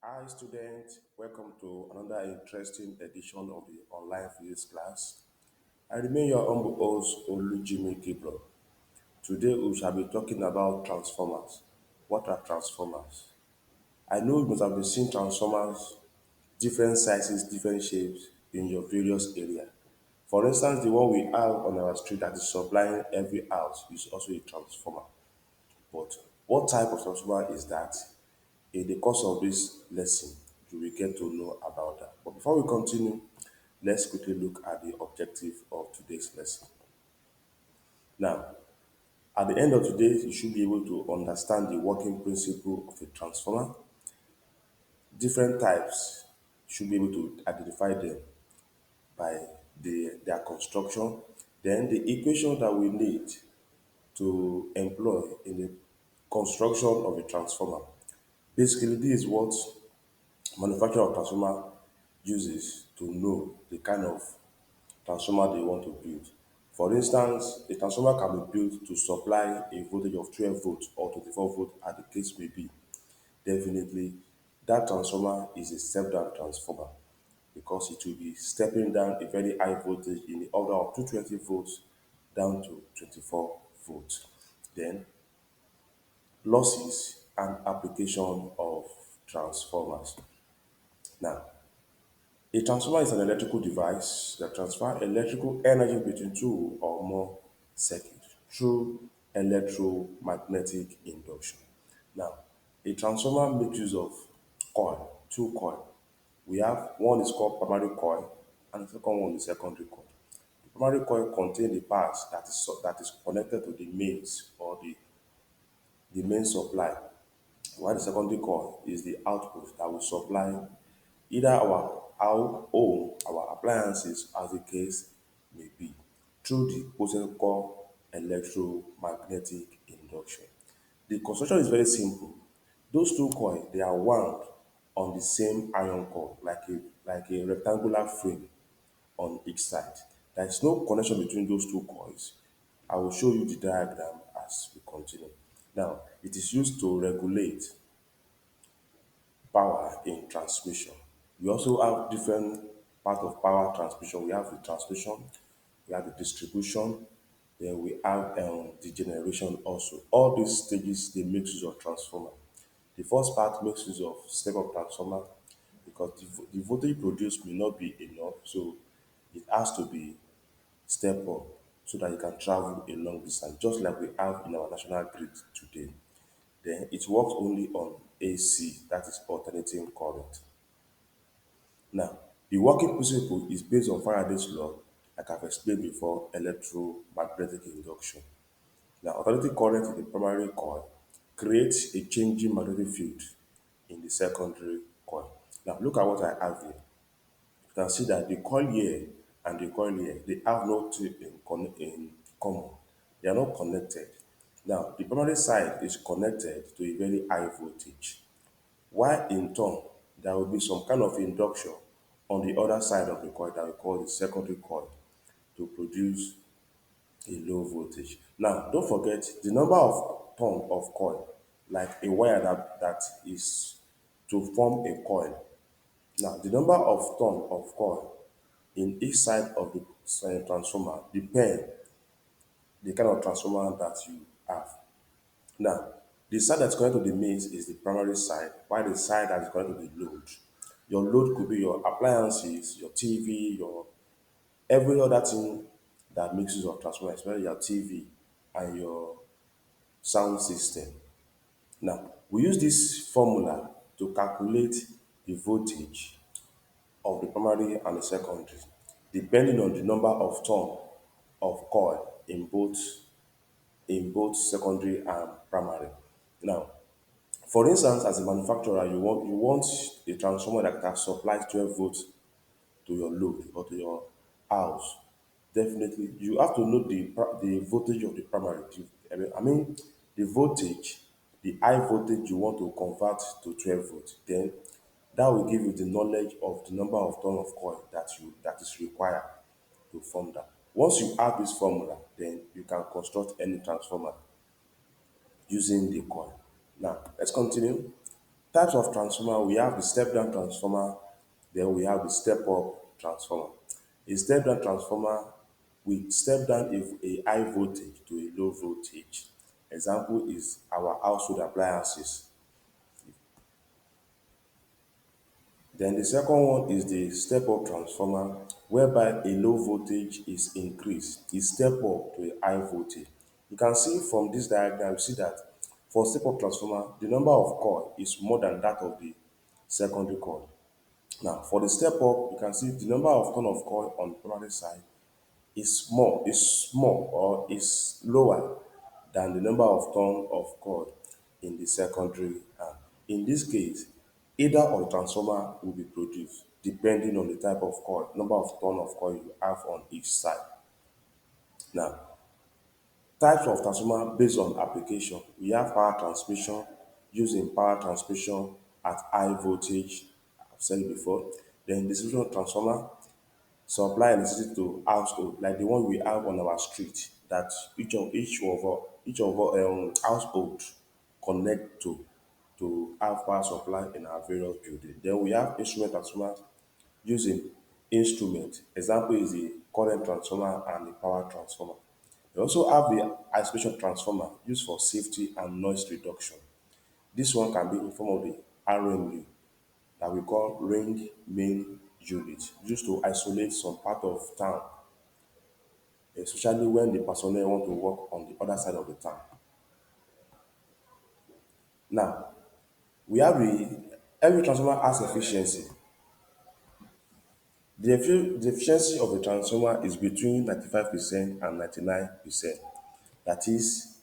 Hi, students. Welcome to another interesting edition of the online physics class. I remain your humble host, Olujimi Gabriel. Today, we shall be talking about transformers. What are transformers? I know you must have been seeing transformers, different sizes, different shapes in your various area. For instance, the one we have on our street that is supplying every house is also a transformer. But what type of transformer is that? In the course of this lesson, you will get to know about that. But before we continue, let's quickly look at the objective of today's lesson. Now, at the end of today, you should be able to understand the working principle of a transformer, different types, you should be able to identify them by their construction, then the equation that we need to employ in the construction of a transformer. Basically, this is what manufacturer of transformer uses to know the kind of transformer they want to build. For instance, a transformer can be built to supply a voltage of 12 volts or 24 volts as the case may be. Definitely, that transformer is a step-down transformer because it will be stepping down a very high voltage in the order of 220 volts down to 24 volts. Then, losses and application of transformers. Now, a transformer is an electrical device that transfers electrical energy between two or more circuits through electromagnetic induction. Now, a transformer makes use of two coil. We have one is called primary coil and the second one is secondary coil. The primary coil contains the parts that is connected to the mains or the main supply, while the secondary coil is the output that will supply either our home, our appliances, as the case may be, through the process called electromagnetic induction. The construction is very simple. Those two coils they are wound on the same iron core, like a rectangular frame on each side. There is no connection between those two coils. I will show you the diagram as we continue. Now, it is used to regulate power in transmission. We also have different part of power transmission. We have the transmission, we have the distribution, then we have the generation also. All these stages they make use of transformer. The first part makes use of step-up transformer because the voltage produced may not be enough, so it has to be step up so that you can travel a long distance, just like we have in our national grid today. Then it works only on AC, that is alternating current. Now, the working principle is based on Faraday's law, like I've explained before, electromagnetic induction. Now, alternating current in the primary coil creates a changing magnetic field in the secondary coil. Now, look at what I have here. You can see that the coil here and the coil here, they have no tip in common. They are not connected. Now, the primary side is connected to a very high voltage, while in turn, there will be some kind of induction on the other side of the coil that we call the secondary coil to produce a low voltage. Now, don't forget the number of turn of coil, like a wire that is to form a coil. Now, the number of turn of coil in each side of the transformer depend the kind of transformer that you have. Now, the side that's connected to the mains is the primary side, while the side that is connected to the load. Your load could be your appliances, your TV, your every other thing that makes use of transformer, especially your TV and your sound system. Now, we use this formula to calculate the voltage of the primary and the secondary, depending on the number of turn of coil in both secondary and primary. Now, for instance, as a manufacturer, you want a transformer that can supply 12 volts to your load or to your house. Definitely, you have to know the voltage of the primary. I mean, the voltage, the high voltage you want to convert to 12 volts. Then that will give you the knowledge of the number of turn of coil that is required to form that. Once you have this formula, then you can construct any transformer using the coil. Now, let's continue. Types of transformer, we have the step down transformer, then we have the step up transformer. A step down transformer, we step down a high voltage to a low voltage. Example is our household appliances. Then the second one is the step up transformer, whereby a low voltage is increased, is step up to a high voltage. You can see from this diagram, you see that for step up transformer, the number of coil is more than that of the secondary coil. Now, for the step up, you can see the number of turn of coil on the primary side is small or is lower than the number of turn of coil in the secondary arm. In this case, either of the transformer will be produced depending on the type of coil, number of turn of coil you have on each side. Now, types of transformer based on application. We have power transmission, using power transmission at high voltage, I've said it before. Then distribution transformer, supply electricity to household like the one we have on our street, that each of our household connect to have power supply in our various buildings. Then we have instrument transformer using instrument. Example is the current transformer and the power transformer. We also have the isolation transformer used for safety and noise reduction. This one can be in form of the RMU, that we call ring main unit, used to isolate some part of town, especially when the personnel want to work on the other side of the town. Now, we have every transformer has efficiency. The efficiency of a transformer is between 95% and 99%. That is,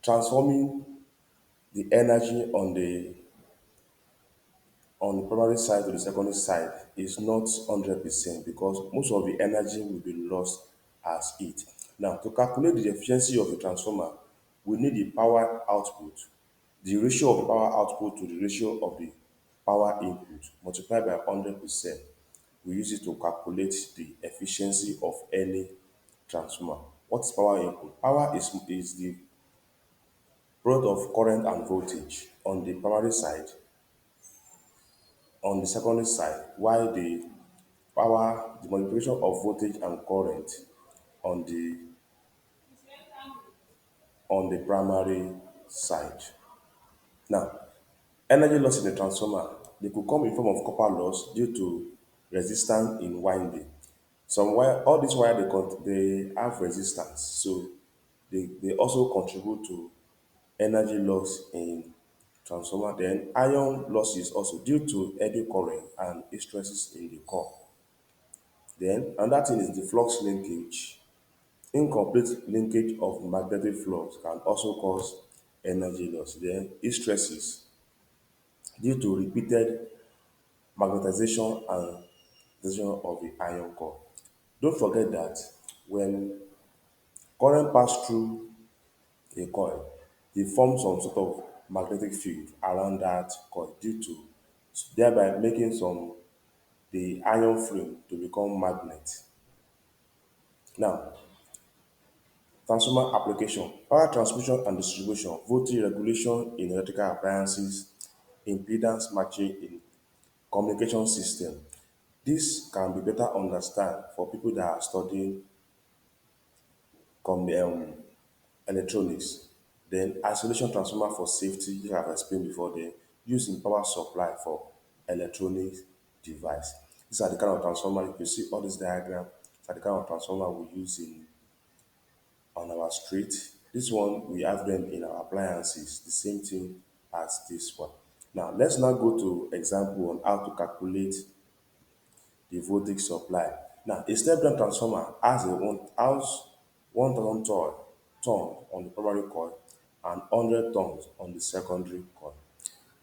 transforming the energy on the primary side to the secondary side is not 100% because most of the energy will be lost as heat. Now, to calculate the efficiency of a transformer, we need the power output, the ratio of the power output to the ratio of the power input multiplied by 100%. We use it to calculate the efficiency of any transformer. What is power input? Power is the product of current and voltage on the primary side, on the secondary side, while the multiplication of voltage and current on the primary side. Now, energy loss in a transformer, they could come in form of copper loss due to resistance in winding. Some wire, all these wire they have resistance, so they also contribute to energy loss in transformer. Then iron loss is also due to eddy current and stresses in the core. Then another thing is the flux linkage. Incomplete linkage of magnetic flux can also cause energy loss. Then stresses due to repeated magnetization and tension of the iron core. Don't forget that when current pass through a coil, e form some sort of magnetic field around that coil due to thereby making the iron frame to become magnet. Now, transformer application, power transmission and distribution, voltage regulation in electrical appliances, impedance matching in communication system. This can be better understand for people that are studying com electronics. Then isolation transformer for safety, which I have explained before, then used in power supply for electronic device. These are the kind of transformer, if you see all this diagram, these are the kind of transformer we use on our street. This one, we have them in our appliances, the same thing as this one. Now, let's now go to example on how to calculate the voltage supply. Now, a step-down transformer has 1,000 turn on the primary coil and 100 turns on the secondary coil.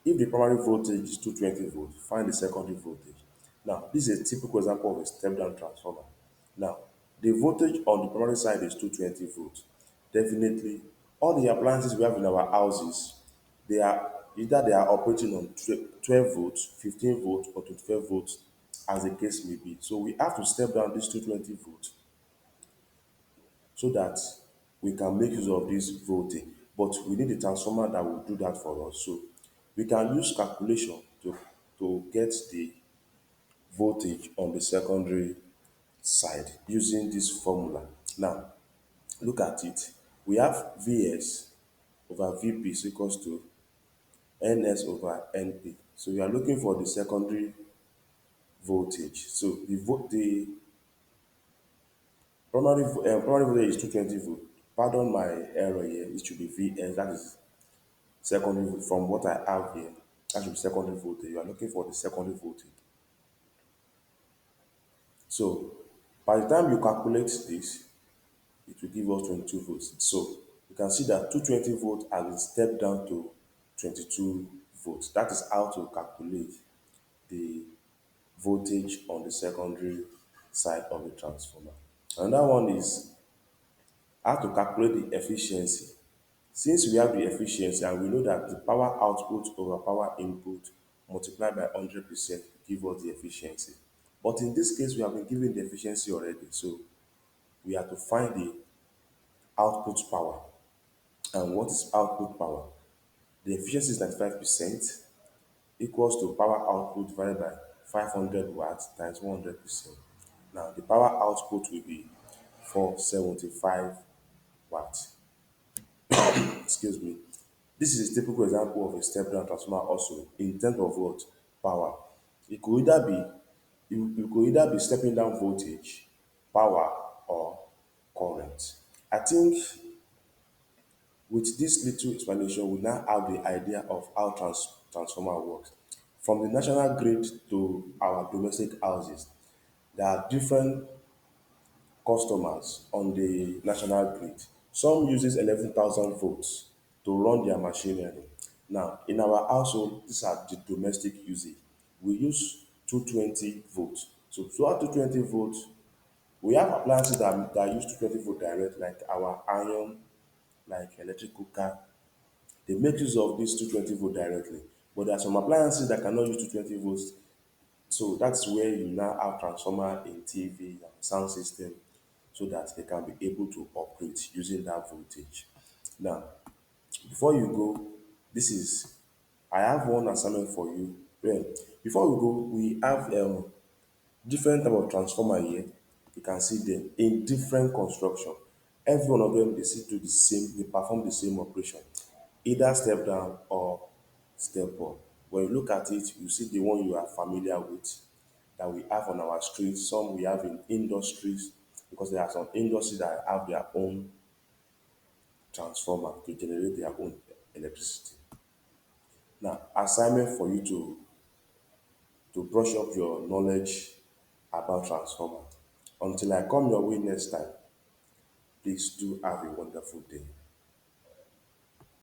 If the primary voltage is 220 volts, find the secondary voltage. Now, this is a typical example of a step-down transformer. Now, the voltage on the primary side is 220 volts. Definitely, all the appliances we have in our houses, they are operating on 12 volts, 15 volts, or 25 volts, as the case may be. So we have to step down this 220 volts so that we can make use of this voltage. But we need a transformer that will do that for us. So We can use calculation to get the voltage on the secondary side using this formula. Now, look at it. We have Vs over Vp is equals to Ns over Np. So we are looking for the secondary voltage. So the primary voltage is 220 volt. Pardon my error here. It should be Vs. That is secondary from what I have here. That should be secondary voltage. You are looking for the secondary voltage. So by the time you calculate this, it will give us 22 volts. So you can see that 220 volt has been stepped down to 22 volts. That is how to calculate the voltage on the secondary side of the transformer. Another one is how to calculate the efficiency. Since we have the efficiency and we know that the power output over power input multiplied by 100% give us the efficiency. But in this case, we have been given the efficiency already. So we have to find the output power. And what is output power? The efficiency is 95% equals to power output divided by 500 watts times 100%. Now, the power output will be 475 watts. Excuse me. This is a typical example of a step-down transformer also in terms of what? Power. It could either be you could either be stepping down voltage, power, or current. I think with this little explanation, we now have the idea of how transformer works. From the national grid to our domestic houses, there are different customers on the national grid. Some uses 11,000 volts to run their machinery. Now, in our household, these are the domestic usage. We use 220 volts. So, throughout 220 volts, we have appliances that use 220 volt direct, like our iron, like electric cooker. They make use of this 220 volt directly. But there are some appliances that cannot use 220 volts. So that's where you now have transformer in TV and sound system so that they can be able to operate using that voltage. Now, before you go, this is I have one assignment for you. Well, before we go, we have different type of transformer here. You can see them in different construction. Every one of them they still do the same, they perform the same operation, either step down or step up. When you look at it, you see the one you are familiar with that we have on our streets. Some we have in industries because there are some industries that have their own transformer to generate their own electricity. Now, assignment for you to brush up your knowledge about transformer. Until I come your way next time, please do have a wonderful day.